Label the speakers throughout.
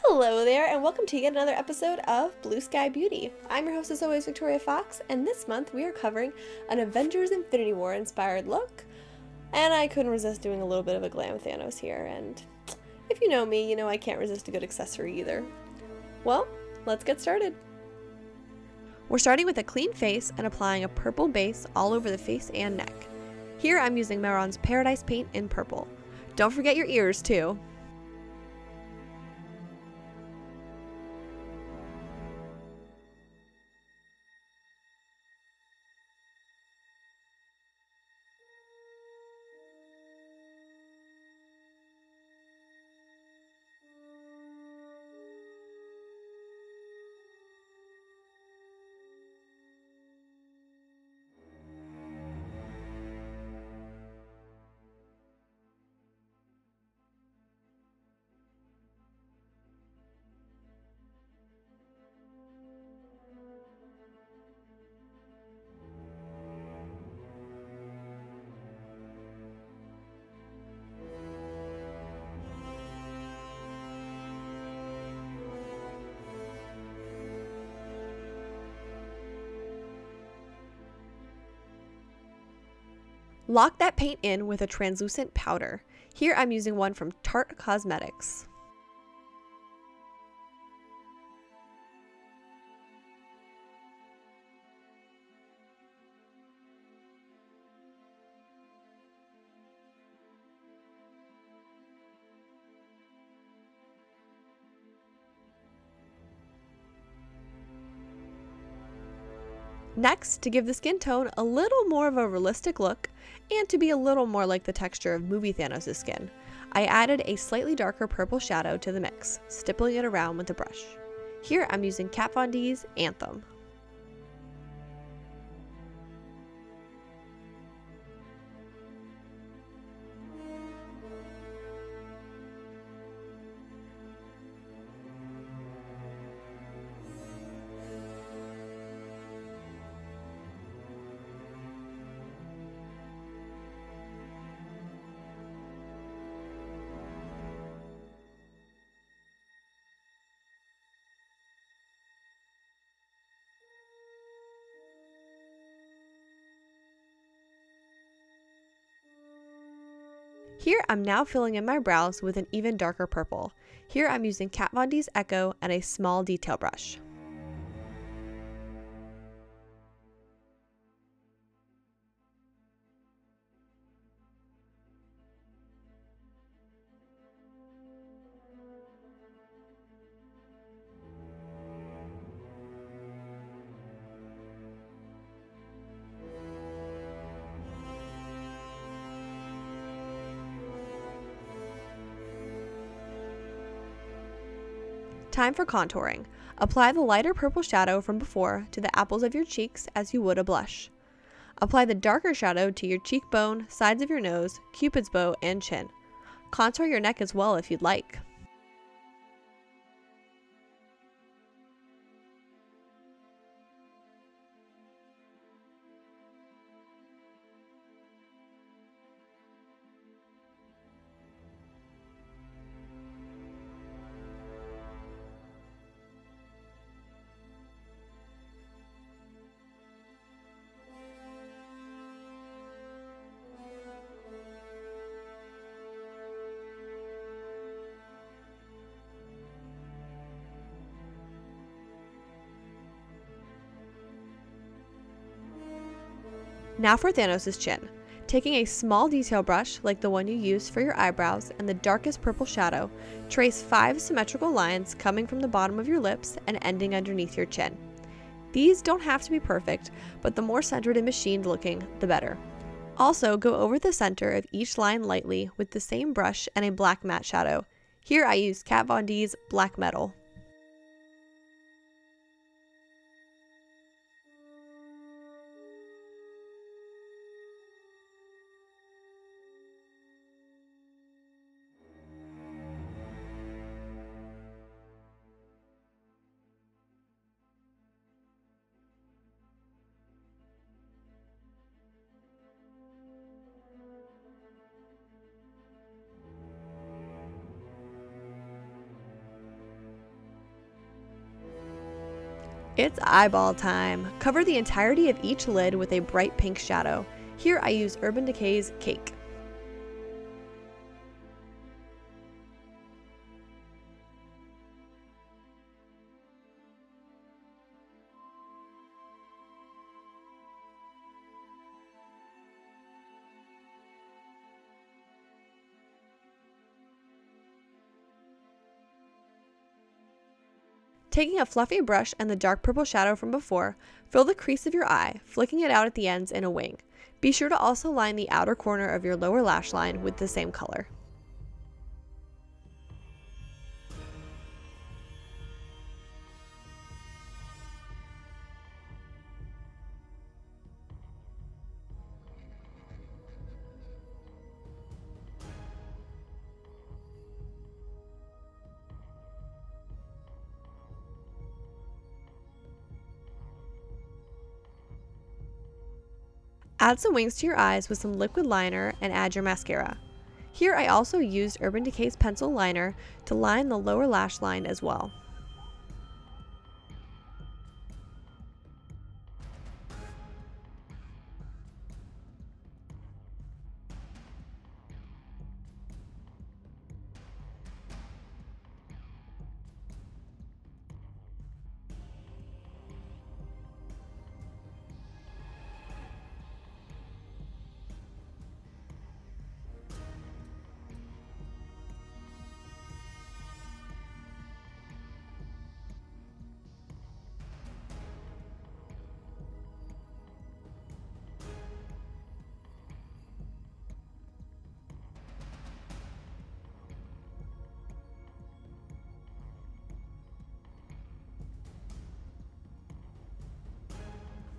Speaker 1: Hello there, and welcome to yet another episode of Blue Sky Beauty. I'm your host as always, Victoria Fox, and this month we are covering an Avengers Infinity War inspired look. And I couldn't resist doing a little bit of a Glam Thanos here, and if you know me, you know I can't resist a good accessory either. Well, let's get started. We're starting with a clean face and applying a purple base all over the face and neck. Here I'm using Mehron's Paradise Paint in purple. Don't forget your ears too. Lock that paint in with a translucent powder. Here I'm using one from Tarte Cosmetics. Next, to give the skin tone a little more of a realistic look, and to be a little more like the texture of movie Thanos' skin, I added a slightly darker purple shadow to the mix, stippling it around with a brush. Here I'm using Kat Von D's Anthem. Here I'm now filling in my brows with an even darker purple. Here I'm using Kat Von D's Echo and a small detail brush. Time for contouring. Apply the lighter purple shadow from before to the apples of your cheeks as you would a blush. Apply the darker shadow to your cheekbone, sides of your nose, cupid's bow, and chin. Contour your neck as well if you'd like. Now for Thanos' chin. Taking a small detail brush like the one you used for your eyebrows and the darkest purple shadow, trace 5 symmetrical lines coming from the bottom of your lips and ending underneath your chin. These don't have to be perfect, but the more centered and machined looking, the better. Also, go over the center of each line lightly with the same brush and a black matte shadow. Here I use Kat Von D's Black Metal. It's eyeball time! Cover the entirety of each lid with a bright pink shadow. Here I use Urban Decay's Cake. Taking a fluffy brush and the dark purple shadow from before, fill the crease of your eye, flicking it out at the ends in a wing. Be sure to also line the outer corner of your lower lash line with the same color. Add some wings to your eyes with some liquid liner and add your mascara. Here I also used Urban Decay's pencil liner to line the lower lash line as well.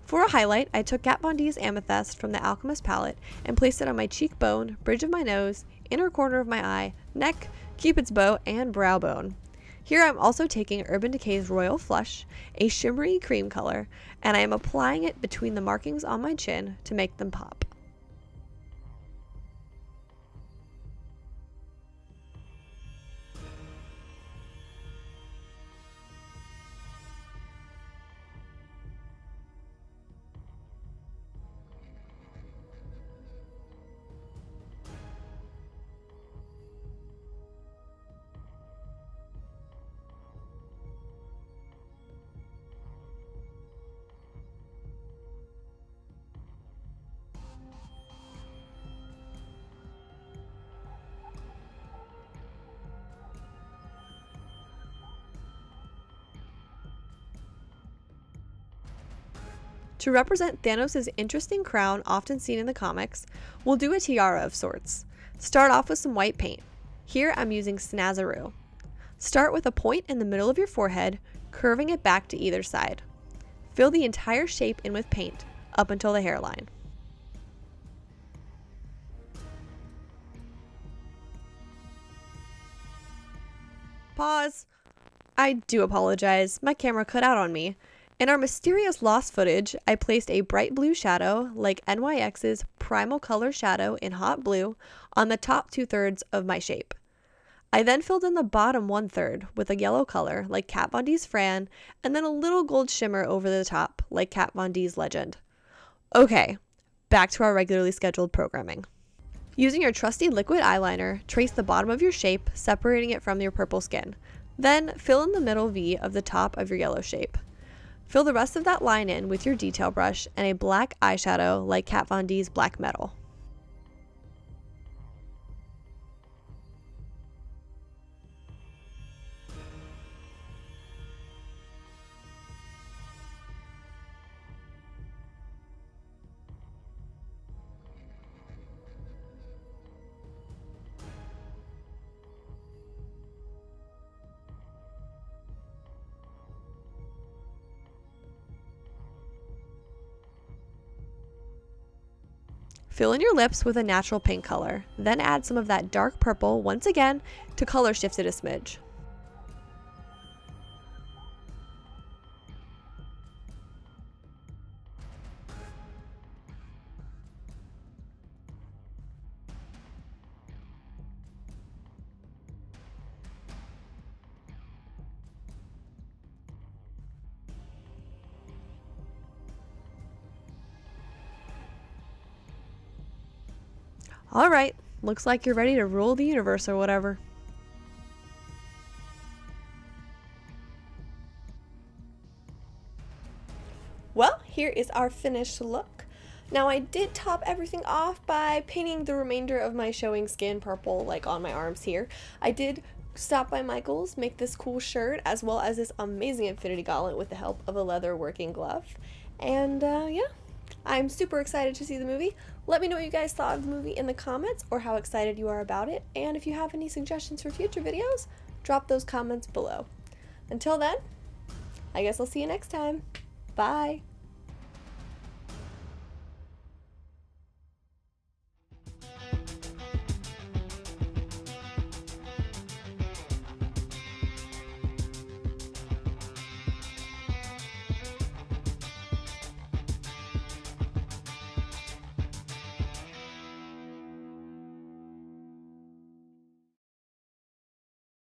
Speaker 1: For a highlight, I took Kat Von D's Amethyst from the Alchemist palette and placed it on my cheekbone, bridge of my nose, inner corner of my eye, neck, cupid's bow, and brow bone. Here I'm also taking Urban Decay's Royal Flush, a shimmery cream color, and I am applying it between the markings on my chin to make them pop. To represent Thanos' interesting crown often seen in the comics, we'll do a tiara of sorts. Start off with some white paint. Here I'm using Snazzaroo. Start with a point in the middle of your forehead, curving it back to either side. Fill the entire shape in with paint, up until the hairline. Pause. I do apologize, my camera cut out on me. In our mysterious lost footage, I placed a bright blue shadow, like NYX's Primal Color Shadow in Hot Blue, on the top 2/3 of my shape. I then filled in the bottom 1/3 with a yellow color, like Kat Von D's Fran, and then a little gold shimmer over the top, like Kat Von D's Legend. Okay, back to our regularly scheduled programming. Using your trusty liquid eyeliner, trace the bottom of your shape, separating it from your purple skin. Then fill in the middle V of the top of your yellow shape. Fill the rest of that line in with your detail brush and a black eyeshadow like Kat Von D's Black Metal. Fill in your lips with a natural pink color, then add some of that dark purple once again to color shift it a smidge. Alright, looks like you're ready to rule the universe or whatever. Well, here is our finished look. Now I did top everything off by painting the remainder of my showing skin purple, like on my arms here. I did stop by Michael's, make this cool shirt, as well as this amazing Infinity Gauntlet with the help of a leather working glove. And yeah, I'm super excited to see the movie. Let me know what you guys thought of the movie in the comments, or how excited you are about it. And if you have any suggestions for future videos, drop those comments below. Until then, I guess I'll see you next time. Bye!